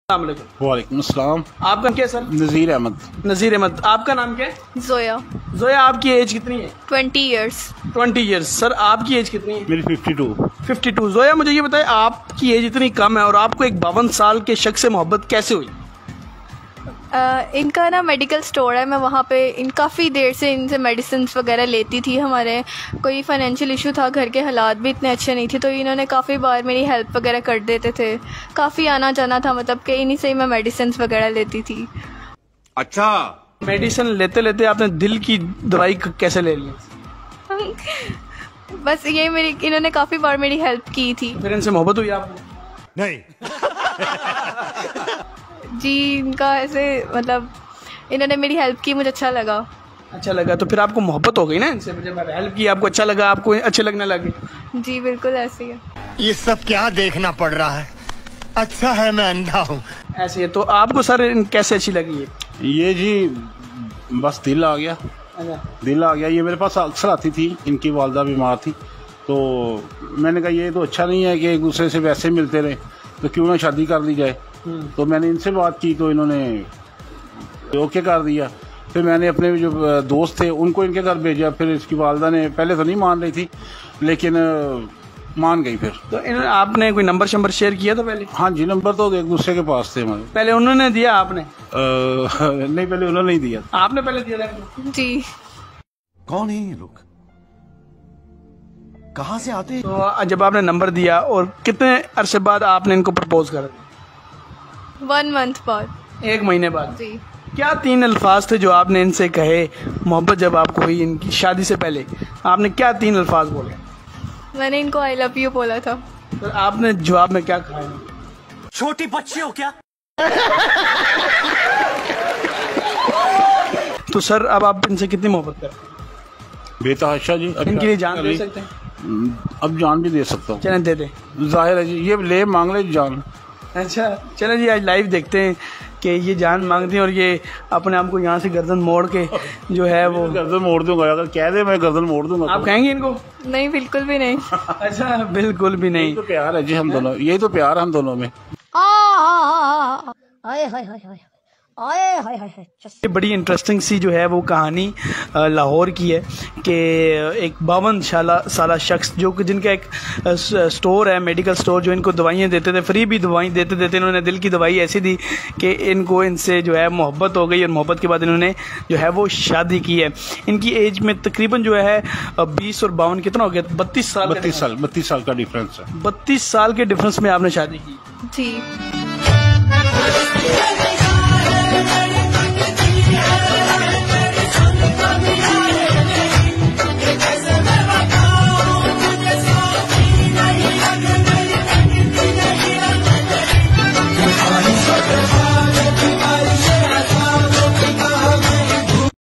वालेकुम अस्सलाम। आपका क्या सर? नज़ीर अहमद। नज़ीर अहमद। आपका नाम क्या है? जोया। जोया, आपकी एज कितनी है? 20 ईयर्स। 20 ईयर्स। सर आपकी एज कितनी है? मेरी 52। 52। जोया, मुझे ये बताएं, आपकी एज इतनी कम है और आपको एक 52 साल के शख्स से मोहब्बत कैसे हुई? इनका ना मेडिकल स्टोर है, मैं वहाँ पे काफ़ी देर से इनसे मेडिसिन वगैरह लेती थी। हमारे कोई फाइनेंशियल इशू था, घर के हालात भी इतने अच्छे नहीं थे, तो इन्होंने काफ़ी बार मेरी हेल्प वगैरह कर देते थे। काफ़ी आना जाना था, मतलब कि इन्हीं से ही मैं मेडिसिन वगैरह लेती थी। अच्छा, मेडिसिन लेते लेते आपने दिल की दवाई कैसे ले ली? बस ये इन्होंने काफ़ी बार मेरी हेल्प की थी। फिर इनसे मोहब्बत हुई आपको? नहीं। जी, इनका ऐसे मतलब इन्होंने मेरी हेल्प की, मुझे अच्छा लगा। अच्छा लगा तो फिर आपको मोहब्बत हो गई ना इनसे? जब हेल्प की आपको अच्छा लगा, आपको अच्छे लगने लगे? जी बिल्कुल ऐसे ही है। ये सब क्या देखना पड़ रहा है? अच्छा है मैं अंधा हूँ। ऐसे है। तो आपको सर कैसे अच्छी लगी है? ये जी बस दिल आ गया। अच्छा। दिल आ गया। ये मेरे पास अक्सर आती थी, इनकी वालदा बीमार थी, तो मैंने कहा ये तो अच्छा नहीं है कि एक दूसरे से वैसे मिलते रहे, तो क्यों ना शादी कर ली जाए। तो मैंने इनसे बात की तो इन्होंने ओके कर दिया। फिर मैंने अपने जो दोस्त थे उनको इनके घर भेजा। फिर इसकी वालदा ने पहले तो नहीं मान रही थी, लेकिन मान गई फिर। तो आपने कोई नंबर शंबर शेयर किया था पहले? हाँ जी, नंबर तो एक दूसरे के पास थे हमारे। पहले उन्होंने दिया, आपने? नहीं, पहले उन्होंने ही दिया। आपने पहले दिया था? जी। कौन है ये लोग? कहाँ से आते हैं? तो जब आपने नंबर दिया और कितने अरसे बाद आपने इनको प्रपोज करा? 1 मंथ बाद। 1 महीने बाद। जी। क्या 3 अल्फाज थे जो आपने इनसे कहे मोहब्बत जब आपको हुई इनकी शादी से पहले? आपने क्या 3 अल्फाज बोले? मैंने इनको आई लव यू बोला था। तो आपने जवाब में क्या कहा? छोटी बच्ची हो क्या? तो सर अब आप इनसे कितनी मोहब्बत करते हैं? बेतहाशा जी। इनके लिए जान दे सकते हैं? अब जान भी दे सकता हूँ। चलें दे दे। जाहिर है जी, ये ले मांग ले जान। अच्छा चलें जी, आज लाइव देखते हैं कि ये जान मांगती हैं और ये अपने आप को यहाँ से गर्दन मोड़ के जो है वो गर्दन मोड़ दूंगा। अगर कह दे मैं गर्दन मोड़ दूंगा। आप कहेंगे इनको? नहीं, बिल्कुल भी नहीं। अच्छा, बिल्कुल भी नहीं। तो प्यार है जी हम दोनों, यही तो प्यार हम दोनों में। ये बड़ी इंटरेस्टिंग सी जो है वो कहानी लाहौर की है कि एक 52 साला शख्स जो कि जिनका एक स्टोर है, मेडिकल स्टोर, जो इनको दवाइयाँ देते थे, फ्री भी दवाई देते देते इन्होंने दिल की दवाई ऐसी दी कि इनको इनसे जो है मोहब्बत हो गई और मोहब्बत के बाद इन्होंने जो है वो शादी की है। इनकी एज में तकरीबन जो है 20 और 52 कितना हो गया? 32 साल। 32 साल का डिफरेंस है। 32 साल के डिफरेंस में आपने शादी की? जी।